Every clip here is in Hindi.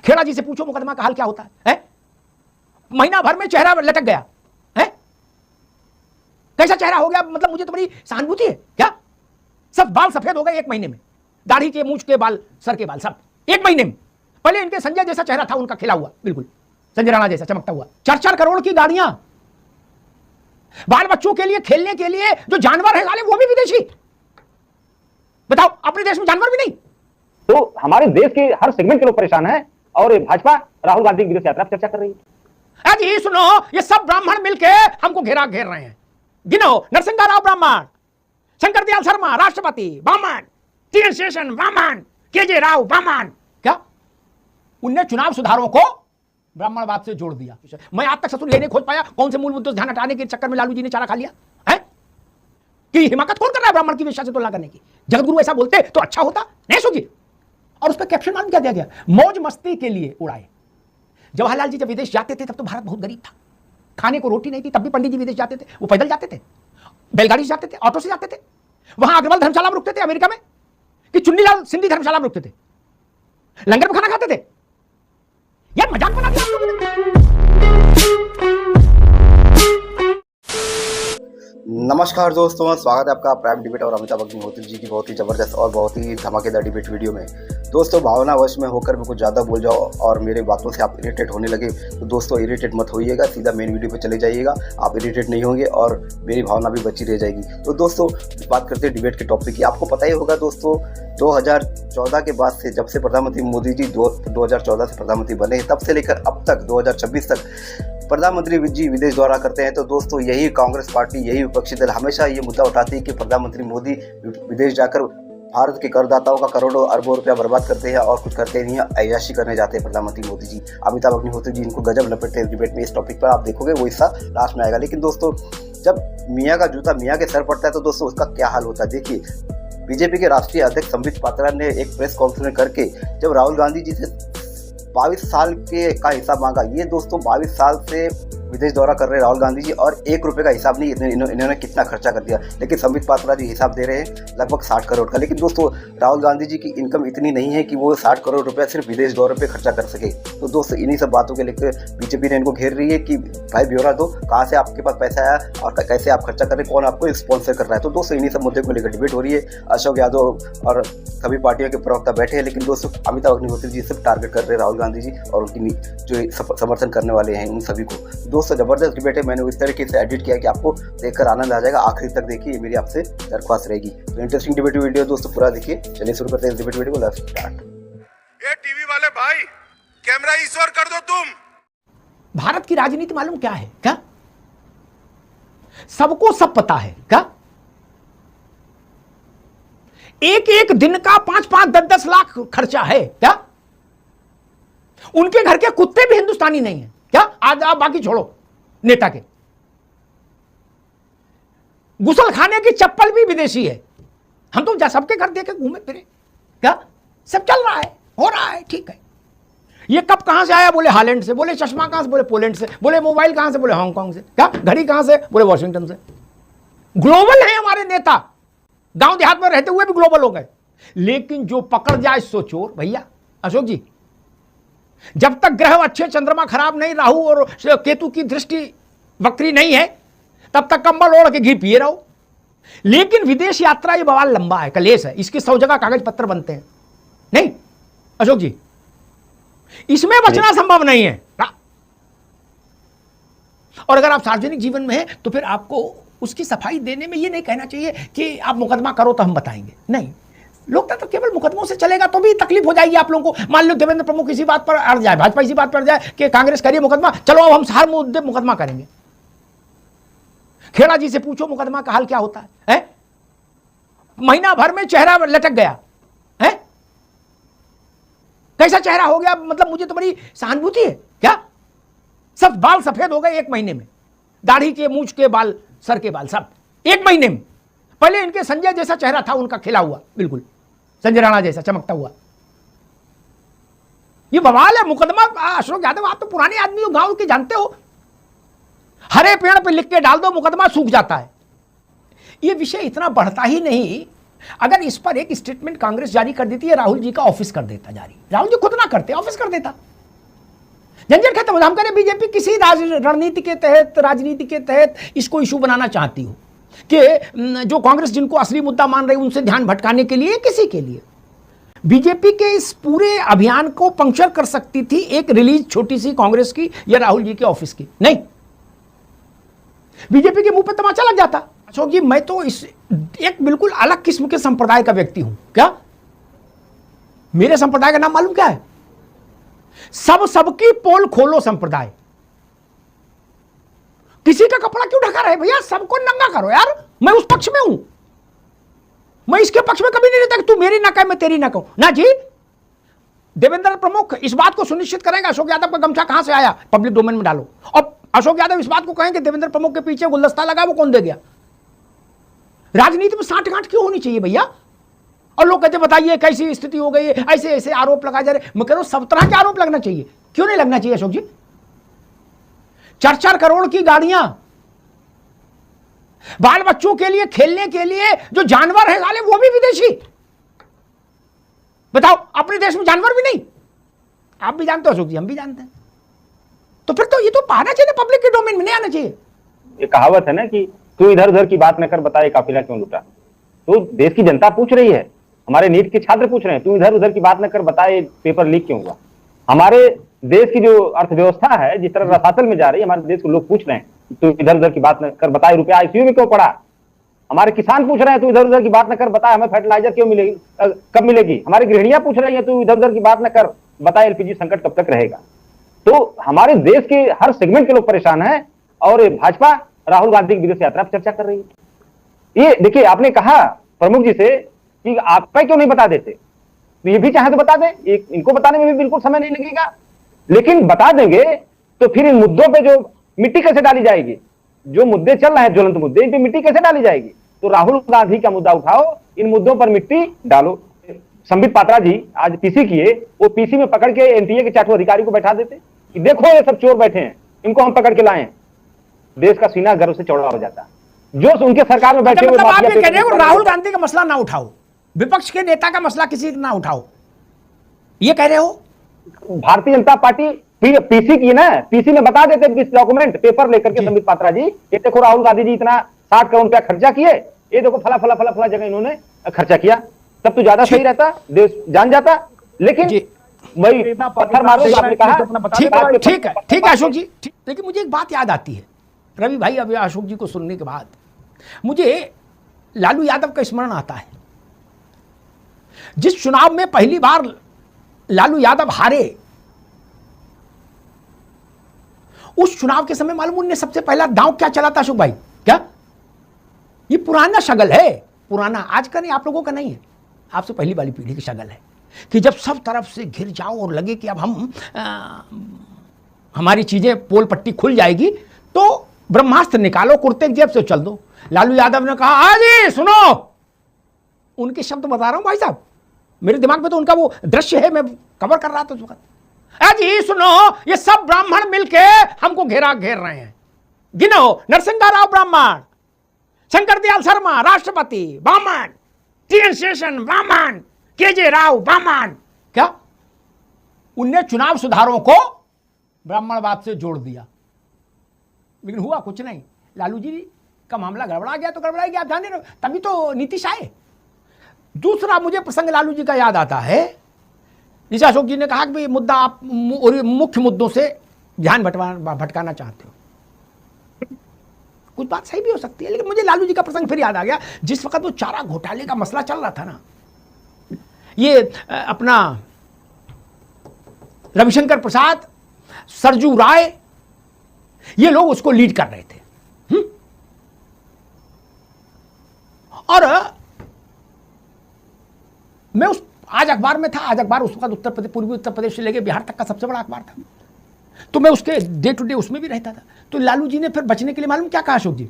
खेड़ा जी से पूछो मुकदमा का हाल क्या होता है? महीना भर में चेहरा लटक गया है। कैसा चेहरा हो गया? मतलब मुझे तो बड़ी सहानुभूति है क्या? सब बाल सफेद हो गए एक महीने में, दाढ़ी के, मूंछ के बाल, सर के बाल, सब एक महीने में। पहले इनके संजय जैसा चेहरा था उनका, खिला हुआ बिल्कुल संजय राणा जैसा चमकता हुआ। 4-4 करोड़ की गाड़ियां, बाल बच्चों के लिए खेलने के लिए जो जानवर है साले वो भी विदेशी। बताओ, अपने देश में जानवर भी नहीं। तो हमारे देश के हर सेगमेंट के लोग परेशान हैं और भाजपा राहुल गांधी की विदेश यात्रा पर चर्चा कर रही है। आज ये सुनो, ये सब ब्राह्मण मिलके हमको घेर रहे हैं। गिनो, नरसिंह राव ब्राह्मण, शंकर दयाल शर्मा राष्ट्रपति ब्राह्मण, टी शेषन ब्राह्मण, केजे राव ब्राह्मण। क्या उनने चुनाव सुधारों को ब्राह्मणवाद से जोड़ दिया? मैं आज तक ससुर ये नहीं खोज पाया कौन से मूल मुद्दों से ध्यान हटाने के चक्कर में लालू जी ने चारा खा लिया है कि हिमाकत कौन कर रहा है ब्राह्मण की वेश्या से तुलना करने की? जगतगुरु ऐसा बोलते तो अच्छा होता, नहीं सोचिए। और उसका कैप्शन मालूम क्या दिया गया? मौज मस्ती के लिए उड़ाए। जवाहरलाल जी जब विदेश जाते थे तब तो भारत बहुत गरीब था, खाने को रोटी नहीं थी, तब भी पंडित जी विदेश जाते थे। वो पैदल जाते थे, बैलगाड़ी से जाते थे, ऑटो से जाते थे। वहां अग्रवाल धर्मशाला में रुकते थे अमेरिका में, कि चुन्नीलाल सिंधी धर्मशाला में रुकते थे, लंगर में खाना खाते थे। यार मजाक बना दिया आप लोगों ने। नमस्कार दोस्तों, स्वागत है आपका प्राइम डिबेट और अमिताभ अग्निहोत्री जी की बहुत ही ज़बरदस्त और बहुत ही धमाकेदार डिबेट वीडियो में। दोस्तों, भावनावश में होकर भी कुछ ज़्यादा बोल जाओ और मेरे बातों से आप इरिटेट होने लगे तो दोस्तों इरिटेट मत होइएगा, सीधा मेन वीडियो पे चले जाइएगा। आप इरिटेट नहीं होंगे और मेरी भावना भी बची रह जाएगी। तो दोस्तों, बात करते हैं डिबेट के टॉपिक की। आपको पता ही होगा दोस्तों, 2014 के बाद से, जब से प्रधानमंत्री मोदी जी 2014 से प्रधानमंत्री बने, तब से लेकर अब तक 2026 तक प्रधानमंत्री जी विदेश दौरा करते हैं। तो दोस्तों, यही कांग्रेस पार्टी, यही विपक्षी दल हमेशा ये मुद्दा उठाती है कि प्रधानमंत्री मोदी विदेश जाकर भारत के करदाताओं का करोड़ों अरबों रुपया बर्बाद करते हैं और कुछ करते नहीं है, अय्याशी करने जाते हैं प्रधानमंत्री मोदी जी। अमिताभ अग्निहोत्री जी इनको गजब लपेटते हैं डिबेट में। इस टॉपिक पर आप देखोगे वो हिस्सा लास्ट में आएगा। लेकिन दोस्तों, जब मियाँ का जूता मियाँ के सर पड़ता है तो दोस्तों उसका क्या हाल होता है देखिए। बीजेपी के राष्ट्रीय अध्यक्ष संबित पात्रा ने एक प्रेस कॉन्फ्रेंस करके जब राहुल गांधी जी से 22 साल के का हिसाब मांगा। ये दोस्तों 22 साल से विदेश दौरा कर रहे राहुल गांधी जी और 1 रुपये का हिसाब नहीं, इन्होंने कितना खर्चा कर दिया। लेकिन संबित पात्रा जी हिसाब दे रहे हैं लगभग 60 करोड़ का। लेकिन दोस्तों, राहुल गांधी जी की इनकम इतनी नहीं है कि वो 60 करोड़ रुपया सिर्फ विदेश दौरे पे खर्चा कर सके। तो दोस्तों, इन्हीं सब बातों के लेकर बीजेपी ने इनको घेर रही है कि भाई ब्यौरा दो, कहाँ से आपके पास पैसा आया और कैसे आप खर्चा कर रहे हैं, कौन आपको स्पॉन्सर कर रहा है। तो दोस्तों, इन्हीं सब मुद्दे को लेकर डिबेट हो रही है। अशोक यादव और सभी पार्टियों के प्रवक्ता बैठे हैं। लेकिन दोस्तों, अमिताभ अग्निहोत्री जी सिर्फ टारगेट कर रहे हैं राहुल गांधी जी और उनकी जो समर्थन करने वाले हैं उन सभी को। दोस्तों, जबरदस्त डिबेट है। मैंने इस तरीके से एडिट किया कि आपको देखकर आनंद आ जाएगा। आखिरी तक देखिए, ये मेरी आपसे दरख्वास्त रहेगी। तो इंटरेस्टिंग डिबेट वीडियो दोस्तों पूरा देखिए। चलिए शुरू करते हैं इस डिबेट वीडियो को। Let's start. ये टीवी वाले भाई, कैमरा ईश्वर कर दो तुम। भारत की राजनीति मालूम क्या है क्या? सबको सब पता है क्या? एक एक दिन का 5-5, 10-10 लाख खर्चा है क्या? उनके घर के कुत्ते भी हिंदुस्तानी नहीं है क्या? आज आप बाकी छोड़ो नेता के, गुसल खाने की चप्पल भी विदेशी है। हम तो सबके घर देखे घूमे फिरे क्या? सब चल रहा है, हो रहा है, ठीक है। ये कप कहां से आया? बोले हालैंड से। बोले चश्मा कहां से? बोले पोलैंड से। बोले मोबाइल कहां से? बोले हांगकांग से। क्या घड़ी कहां से? बोले वॉशिंगटन से। ग्लोबल है हमारे नेता, गांव देहात में रहते हुए भी ग्लोबल हो गए। लेकिन जो पकड़ जाए सो चोर। भैया अशोक जी, जब तक ग्रह अच्छे, चंद्रमा खराब नहीं, राहु और केतु की दृष्टि वक्री नहीं है, तब तक कंबल ओढ़ के घी पिए रहो। लेकिन विदेश यात्रा ये बवाल लंबा है, कलेश है, इसके 100 जगह कागज पत्र बनते हैं। नहीं अशोक जी, इसमें बचना संभव नहीं है। और अगर आप सार्वजनिक जीवन में हैं तो फिर आपको उसकी सफाई देने में ये नहीं कहना चाहिए कि आप मुकदमा करो तो हम बताएंगे। नहीं, लोकतंत्र केवल मुकदमों से चलेगा तो भी तकलीफ हो जाएगी आप लोगों को। मान लो देवेंद्र प्रमुख इसी बात पर अड़ जाए, भाजपा इसी बात पर अड़ जाए कि कांग्रेस करिए मुकदमा, चलो अब हम हर मुद्दे मुकदमा करेंगे। खेड़ा जी से पूछो मुकदमा का हाल क्या होता है? महीना भर में चेहरा लटक गया है। कैसा चेहरा हो गया? मतलब मुझे तो बड़ी सहानुभूति है क्या? सब बाल सफेद हो गए एक महीने में, दाढ़ी के, मूंछ के बाल, सर के बाल, सब एक महीने में। पहले इनके संजय जैसा चेहरा था उनका, खिला हुआ बिल्कुल संजय राणा जैसा चमकता हुआ। ये बवाल है मुकदमा। अशोक यादव, आप तो पुराने आदमी हो, गांव के, जानते हो, हरे पेड़ पे लिख के डाल दो मुकदमा सूख जाता है। ये विषय इतना बढ़ता ही नहीं। अगर इस पर एक स्टेटमेंट कांग्रेस जारी कर देती है, राहुल जी का ऑफिस कर देता जारी। राहुल जी खुद ना करते, ऑफिस कर देता। झंझट खत्म हो। हम कह रहे बीजेपी किसी रणनीति के तहत, राजनीति के तहत इसको इशू बनाना चाहती हो कि जो कांग्रेस जिनको असली मुद्दा मान रही उनसे ध्यान भटकाने के लिए, किसी के लिए बीजेपी के इस पूरे अभियान को पंक्चर कर सकती थी एक रिलीज छोटी सी कांग्रेस की या राहुल जी के ऑफिस की। नहीं, बीजेपी के मुंह पे तमाचा लग जाता। अशोक जी, मैं तो इस एक बिल्कुल अलग किस्म के संप्रदाय का व्यक्ति हूं। क्या मेरे संप्रदाय का नाम मालूम क्या है? सबकी पोल खोलो संप्रदाय। किसी का कपड़ा क्यों ढका रहे भैया? सबको नंगा करो यार। मैं उस पक्ष में हूं, मैं इसके पक्ष में कभी नहीं रहता कि तू मेरी ना कहे मैं तेरी ना कहूं। ना जी, देवेंद्र प्रमुख इस बात को सुनिश्चित करेंगे अशोक यादव का गमछा कहां से आया, पब्लिक डोमेन में डालो। और अशोक यादव इस बात को कहेंगे देवेंद्र प्रमुख के पीछे गुलदस्ता लगा, वो कौन दे गया? राजनीति में साठगांठ क्यों होनी चाहिए भैया? और लोग कहते बताइए कैसी स्थिति हो गई है, ऐसे ऐसे आरोप लगाए जा रहे। मैं कह रहा हूं सब तरह के आरोप लगना चाहिए, क्यों नहीं लगना चाहिए अशोक जी? 4-4 करोड़ की गाड़ियां, बाल बच्चों के लिए खेलने के लिए जो जानवर है साले वो भी विदेशी। बताओ, अपने देश में जानवर भी नहीं। आप भी जानते हो अशोक जी, हम भी जानते हैं। तो फिर तो ये तो आना चाहिए, पब्लिक के डोमेन में नहीं आना चाहिए। ये कहावत है ना कि तू इधर उधर की बात न कर, बताए काफिला क्यों लूटा। तो देश की जनता पूछ रही है, हमारे नीट के छात्र पूछ रहे हैं, तू इधर उधर की बात न कर, बताए पेपर लीक क्यों हुआ। हमारे देश की जो अर्थव्यवस्था है जिस तरह रसातल में जा रही है, हमारे देश को लोग पूछ रहे हैं तू इधर उधर की बात न कर, बताए रुपया आईसीयू में क्यों पड़ा। हमारे किसान पूछ रहे हैं तू इधर उधर की बात न कर, बताए हमें फर्टिलाइजर क्यों मिलेगी, कब मिलेगी। हमारी गृहिणियां पूछ रही है तू इधर उधर की बात न कर, बताए एलपीजी संकट कब तक रहेगा। तो हमारे देश के हर सेगमेंट के लोग परेशान हैं और भाजपा राहुल गांधी की विदेश यात्रा पर चर्चा कर रही है। ये देखिए, आपने कहा प्रमुख जी से कि आप क्यों नहीं बता देते, तो ये भी चाहे तो बता दें, इनको बताने में भी बिल्कुल समय नहीं लगेगा। लेकिन बता देंगे तो फिर इन मुद्दों पे जो मिट्टी कैसे डाली जाएगी, जो मुद्दे चल रहे हैं ज्वलंत मुद्दे, इन पे मिट्टी कैसे डाली जाएगी। तो राहुल गांधी का मुद्दा उठाओ, इन मुद्दों पर मिट्टी डालो। संबित पात्रा जी आज पीसी किए, वो पीसी में पकड़ के एनटीए के 4 अधिकारी को बैठा देते कि देखो ये सब चोर बैठे हैं, इनको हम पकड़ के लाए। देश का सीना गर्व से चौड़ा हो जाता। जो उनके सरकार में बैठे हुए मतलब आप ये कह रहे हो राहुल गांधी का मसला ना उठाओ, विपक्ष के नेता का मसला किसी ना उठाओ, ये कह रहे हो? भारतीय जनता पार्टी पीसी की ना, पीसी में बता देते डॉक्यूमेंट पेपर लेकर के संबित पात्रा जी, ये देखो राहुल गांधी जी इतना 60 करोड़ रुपया खर्चा किए, ये देखो फला फला फला फला जगह इन्होंने खर्चा किया, तब तो ज्यादा सही रहता, देश जान जाता। लेकिन वही पत्थर मारो, आपने कहा ठीक है अशोक जी। लेकिन मुझे एक बात याद आती है रवि भाई, अभी अशोक जी को सुनने के बाद मुझे लालू यादव का स्मरण आता है। जिस चुनाव में पहली बार लालू यादव हारे, उस चुनाव के समय मालूम उनने सबसे पहला दांव क्या चला था अशोक भाई? क्या ये पुराना शगल है, पुराना, आज का नहीं, आप लोगों का नहीं है, आपसे पहली वाली पीढ़ी की शगल है कि जब सब तरफ से घिर जाओ और लगे कि अब हम हमारी चीजें पोल पट्टी खुल जाएगी तो ब्रह्मास्त्र निकालो, कुर्ते की जेब से चल दो। लालू यादव ने कहा आजी सुनो, उनके शब्द बता रहा हूं भाई साहब, मेरे दिमाग में तो उनका वो दृश्य है, मैं कवर कर रहा था उस वक्त। अजी सुनो, ये सब ब्राह्मण मिलके हमको घेर रहे हैं। गिनो, नरसिंह राव ब्राह्मण, शंकर दयाल शर्मा राष्ट्रपति ब्राह्मण, टीएन शेषन ब्राह्मण, केजे राव ब्राह्मण। क्या उनने चुनाव सुधारों को ब्राह्मणवाद से जोड़ दिया, लेकिन हुआ कुछ नहीं। लालू जी का मामला गड़बड़ा गया तो गड़बड़ा गया, ध्यान देना, तभी तो नीतीश आए। दूसरा मुझे प्रसंग लालू जी का याद आता है, जिसे अशोक जी ने कहा कि मुद्दा आप मुख्य मुद्दों से ध्यान भटकाना चाहते हो। कुछ बात सही भी हो सकती है, लेकिन मुझे लालू जी का प्रसंग फिर याद आ गया, जिस वक्त वो चारा घोटाले का मसला चल रहा था ना, ये अपना रविशंकर प्रसाद, सरजू राय, ये लोग उसको लीड कर रहे थे। और मैं उस आज अखबार में था, आज अखबार उस वक्त उत्तर प्रदेश, पूर्वी उत्तर प्रदेश से लेकर बिहार तक का सबसे बड़ा अखबार था, तो मैं उसके डे टू डे उसमें भी रहता था। तो लालू जी ने फिर बचने के लिए मालूम क्या कहा अशोक जी?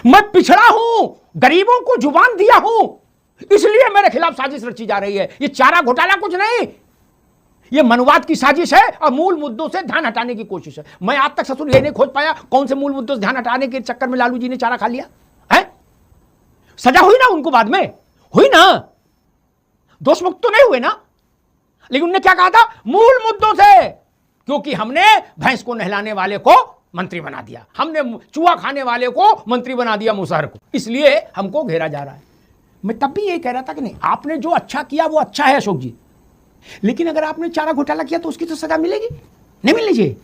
मैं पिछड़ा हूं, गरीबों को जुबान दिया हूं, इसलिए मेरे खिलाफ साजिश रची जा रही है। ये चारा घोटाला कुछ नहीं, ये मनुवाद की साजिश है और मूल मुद्दों से ध्यान हटाने की कोशिश है। मैं आज तक ससुर ये नहीं खोज पाया कौन से मूल मुद्दों से ध्यान हटाने के चक्कर में लालू जी ने चारा खा लिया है। सजा हुई ना उनको, बाद में हुई ना, दोष मुक्त तो नहीं हुए ना, लेकिन उन्होंने क्या कहा था? मूल मुद्दों से क्योंकि हमने भैंस को नहलाने वाले को मंत्री बना दिया, हमने चूहा खाने वाले को मंत्री बना दिया, मुसहर को, इसलिए हमको घेरा जा रहा है। मैं तब भी यही कह रहा था कि नहीं, आपने जो अच्छा किया वो अच्छा है अशोक जी, लेकिन अगर आपने चारा घोटाला किया तो उसकी तो सजा मिलेगी, नहीं मिलनी चाहिए।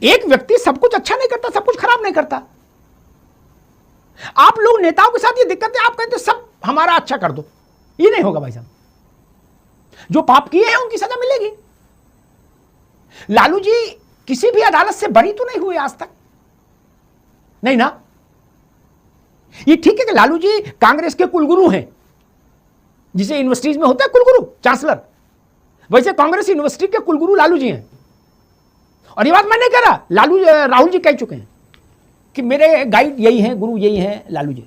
एक व्यक्ति सब कुछ अच्छा नहीं करता, सब कुछ खराब नहीं करता। आप लोग नेताओं के साथ ये दिक्कत है, आप कहते सब हमारा अच्छा कर दो, ये नहीं होगा भाई साहब। जो पाप किए हैं उनकी सजा मिलेगी। लालू जी किसी भी अदालत से बरी तो नहीं हुए आज तक, नहीं ना। ये ठीक है कि लालू जी कांग्रेस के कुलगुरु हैं, जिसे यूनिवर्सिटीज में होता है कुलगुरु, चांसलर, वैसे कांग्रेस यूनिवर्सिटी के कुलगुरु लालू जी हैं। और ये बात मैं नहीं कह रहा, राहुल जी कह चुके हैं कि मेरे गाइड यही हैं, गुरु यही हैं लालू जी।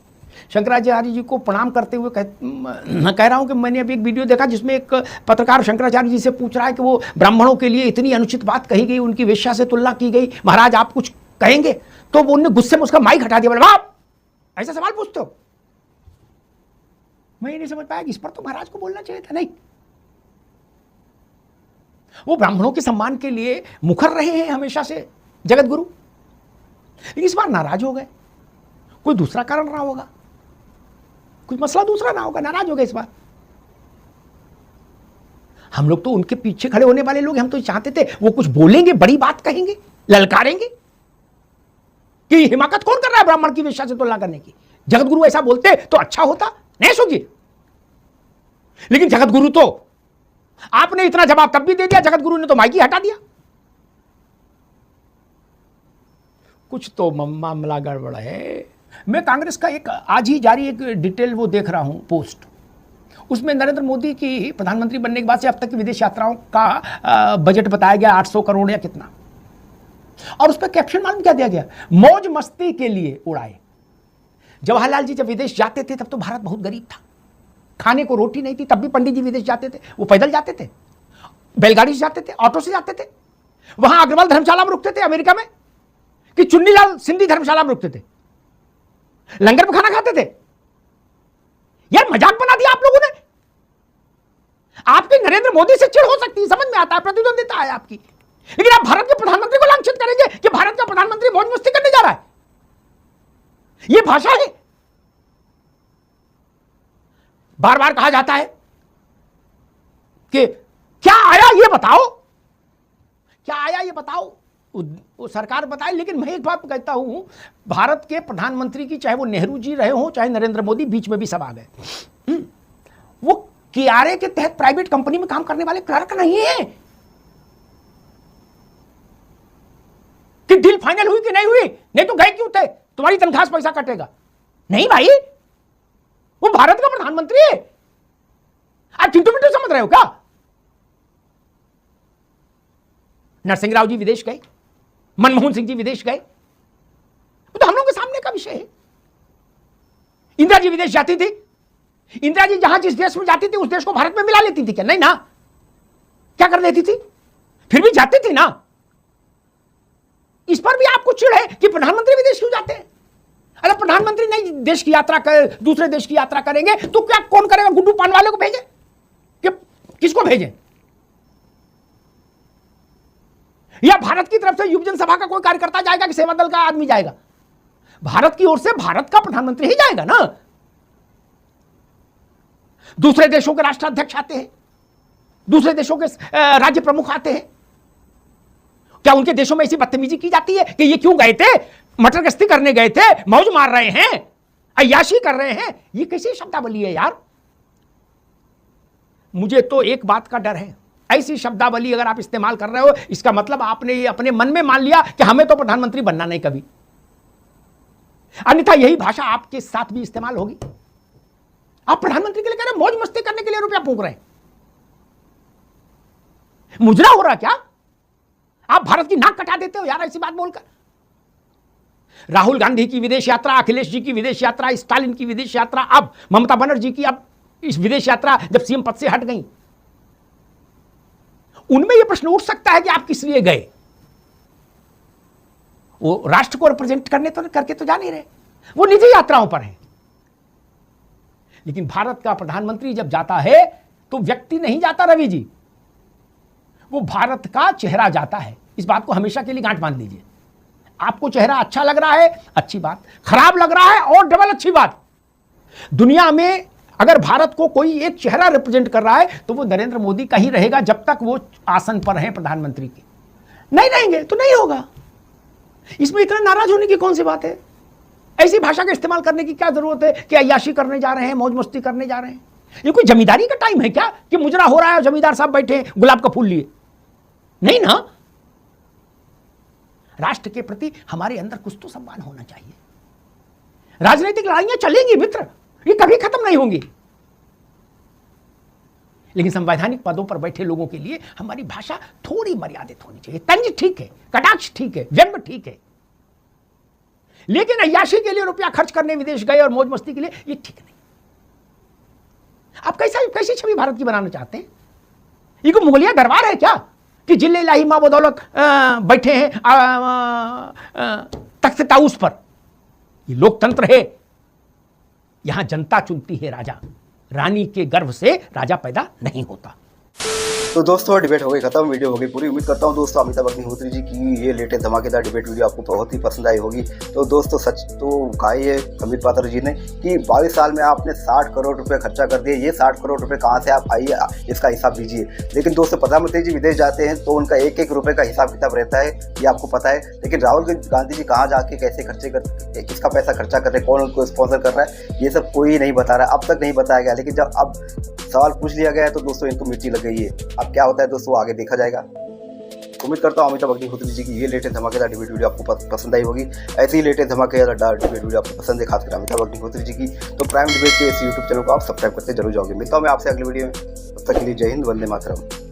शंकराचार्य जी को प्रणाम करते हुए कह रहा हूं कि मैंने अभी एक वीडियो देखा जिसमें एक पत्रकार शंकराचार्य जी से पूछ रहा है कि वो ब्राह्मणों के लिए इतनी अनुचित बात कही गई, उनकी वेश्या से तुलना की गई, महाराज आप कुछ कहेंगे? तो उन्होंने गुस्से में उसका माइक हटा दिया, बोले आप ऐसा सवाल पूछते हो? मैं ये नहीं समझ पाया कि इस पर तो महाराज को बोलना चाहिए था। नहीं, वो ब्राह्मणों के सम्मान के लिए मुखर रहे हैं हमेशा से जगत गुरु, लेकिन इस बार नाराज हो गए। कोई दूसरा कारण रहा होगा, कुछ मसला दूसरा ना होगा, नाराज हो गए इस बार। हम लोग तो उनके पीछे खड़े होने वाले लोग, हम तो चाहते थे वो कुछ बोलेंगे, बड़ी बात कहेंगे, ललकारेंगे कि हिमाकत कौन कर रहा है ब्राह्मण की वेश्या से तुलना करने की। जगत गुरु ऐसा बोलते तो अच्छा होता, नहीं सोचिए। लेकिन जगत गुरु तो आपने इतना जवाब तब भी दे दिया, जगत गुरु ने तो माइक ही हटा दिया। कुछ तो मामला गड़बड़ है। मैं कांग्रेस का एक आज ही जारी एक डिटेल वो देख रहा हूं पोस्ट, उसमें नरेंद्र मोदी की प्रधानमंत्री बनने के बाद से अब तक की विदेश यात्राओं का बजट बताया गया 800 करोड़ या कितना, और उस पर कैप्शन मालूम क्या दिया गया? मौज मस्ती के लिए उड़ाए। जवाहरलाल जी जब विदेश जाते थे तब तो भारत बहुत गरीब था, खाने को रोटी नहीं थी, तब भी पंडित जी विदेश जाते थे। वो पैदल जाते थे, बैलगाड़ी से जाते थे, ऑटो से जाते थे। वहां अग्रवाल धर्मशाला में रुकते थे अमेरिका में, कि चुन्नीलाल सिंधी धर्मशाला में रुकते थे, लंगर में खाना खाते थे। यार मजाक बना दिया आप लोगों ने। आपकी नरेंद्र मोदी से चिढ़ हो सकती है, समझ में आता है, प्रतिद्वंदिता है आपकी, लेकिन आप भारत के प्रधानमंत्री को लांछित करेंगे कि भारत का प्रधानमंत्री मौज मस्ती करने जा रहा है। यह भाषा है। बार बार कहा जाता है कि क्या आया ये बताओ, क्या आया ये बताओ, वो सरकार बताए। लेकिन मैं एक बात कहता हूं, भारत के प्रधानमंत्री की, चाहे वो नेहरू जी रहे हो चाहे नरेंद्र मोदी, बीच में भी सब आ गए। वो कियारे के तहत प्राइवेट कंपनी में काम करने वाले क्लर्क नहीं है कि डील फाइनल हुई कि नहीं हुई, नहीं तो गए क्यों थे, तुम्हारी तनख्वाह से पैसा कटेगा। नहीं भाई, वो भारत का प्रधानमंत्री है। आप चिंटू मिंटू समझ रहे हो क्या? नरसिंह राव जी विदेश गए, मनमोहन सिंह जी विदेश गए, तो हम लोगों के सामने का विषय है। इंदिरा जी विदेश जाती थी, इंदिरा जी जहां जिस देश में जाती थी उस देश को भारत में मिला लेती थी क्या? नहीं ना, क्या कर लेती थी? फिर भी जाती थी ना। इस पर भी आपको चिढ़ है कि प्रधानमंत्री विदेश क्यों जाते हैं? अरे प्रधानमंत्री नहीं देश की यात्रा कर, दूसरे देश की यात्रा करेंगे तो क्या कौन करेगा? गुड्डू पान वाले को भेजे कि किसको भेजें? या भारत की तरफ से युव जनसभा का कोई कार्यकर्ता जाएगा कि सेवा दल का आदमी जाएगा? भारत की ओर से भारत का प्रधानमंत्री ही जाएगा ना। दूसरे देशों के राष्ट्राध्यक्ष आते हैं, दूसरे देशों के राज्य प्रमुख आते हैं, क्या उनके देशों में ऐसी बदतमीजी की जाती है कि ये क्यों गए थे, मटर गश्ती करने गए थे, मौज मार रहे हैं, अय्याशी कर रहे हैं? ये कैसी शब्दावली है यार? मुझे तो एक बात का डर है, ऐसी शब्दावली अगर आप इस्तेमाल कर रहे हो, इसका मतलब आपने ये अपने मन में मान लिया कि हमें तो प्रधानमंत्री बनना नहीं कभी। अन्यथा यही भाषा आपके साथ भी इस्तेमाल होगी। आप प्रधानमंत्री के लिए कह रहे हैं, मौज मस्ती करने के लिए रुपया फूंक रहे हैं। मुजरा हो रहा क्या? आप भारत की नाक कटा देते हो यार ऐसी बात बोलकर। राहुल गांधी की विदेश यात्रा, अखिलेश जी की विदेश यात्रा, स्टालिन की विदेश यात्रा, अब ममता बनर्जी की अब इस विदेश यात्रा जब सीएम पद से हट गई, उनमें यह प्रश्न उठ सकता है कि आप किस लिए गए? वो राष्ट्र को रिप्रेजेंट करने तो करके तो जा नहीं रहे, वो निजी यात्राओं पर है। लेकिन भारत का प्रधानमंत्री जब जाता है तो व्यक्ति नहीं जाता रवि जी, वो भारत का चेहरा जाता है। इस बात को हमेशा के लिए गांठ बांध लीजिए। आपको चेहरा अच्छा लग रहा है, अच्छी बात, खराब लग रहा है और डबल अच्छी बात। दुनिया में अगर भारत को कोई एक चेहरा रिप्रेजेंट कर रहा है तो वो नरेंद्र मोदी का ही रहेगा, जब तक वो आसन पर हैं प्रधानमंत्री के। नहीं रहेंगे तो नहीं होगा। इसमें इतना नाराज होने की कौन सी बात है? ऐसी भाषा का इस्तेमाल करने की क्या जरूरत है कि अय्याशी करने जा रहे हैं, मौज मस्ती करने जा रहे हैं? ये कोई जमींदारी का टाइम है क्या कि मुजरा हो रहा है और जमींदार साहब बैठे हैं गुलाब का फूल लिए? नहीं ना। राष्ट्र के प्रति हमारे अंदर कुछ तो सम्मान होना चाहिए। राजनीतिक लड़ाइयां चलेंगी मित्र, ये कभी खत्म नहीं होंगी, लेकिन संवैधानिक पदों पर बैठे लोगों के लिए हमारी भाषा थोड़ी मर्यादित होनी चाहिए। तंज ठीक है, कटाक्ष ठीक है, व्यंग ठीक है, लेकिन अय्याशी के लिए रुपया खर्च करने विदेश गए और मौज मस्ती के लिए, ये ठीक नहीं। आप कैसी छवि भारत की बनाना चाहते हैं? ये कोई मुगलिया दरबार है क्या कि जिले लाही मां बदौलत बैठे हैं तख्त ताउस पर? ये लोकतंत्र है, यहां जनता चुनती है राजा। रानी के गर्भ से राजा पैदा नहीं होता। तो दोस्तों डिबेट हो गई खत्म, वीडियो हो गई पूरी। उम्मीद करता हूँ दोस्तों अमिताभ अग्निहोत्री जी की ये लेटेस्ट धमाकेदार डिबेट वीडियो आपको बहुत ही पसंद आई होगी। तो दोस्तों सच तो कहा है संबित पात्रा जी ने कि 22 साल में आपने 60 करोड़ रुपए खर्चा कर दिए। ये 60 करोड़ रुपए कहाँ से आप आइए, इसका हिसाब दीजिए। लेकिन दोस्तों प्रधानमंत्री जी विदेश जाते हैं तो उनका एक एक रुपये का हिसाब किताब रहता है, ये आपको पता है। लेकिन राहुल गांधी जी कहाँ जाके कैसे खर्चे कर, किसका पैसा खर्चा कर रहे हैं, कौन उनको स्पॉन्सर कर रहा है, ये सब कोई नहीं बता रहा है, अब तक नहीं बताया गया। लेकिन जब अब सवाल पूछ लिया गया है तो दोस्तों इनको मिर्ची लग गई है। अब क्या होता है दोस्तों आगे देखा जाएगा। उम्मीद करता हूँ अमिताभ अग्निहोत्री जी की ये लेटेस्ट धमाकेदार डिबेट वीडियो आपको पसंद आई होगी। ऐसे ही लेटेस्ट धमाकेदार डिबेट वीडियो आपको पसंद है, खासकर अमिताभ अग्निहोत्री जी की, तो प्राइम डिबेट के इस यूट्यूब चैनल को आप सब्सक्राइब करते जरूर जाओगे। मिलता हूँ मैं आपसे अगली वीडियो में, तब तक के लिए जय हिंद, वंदे मातरम।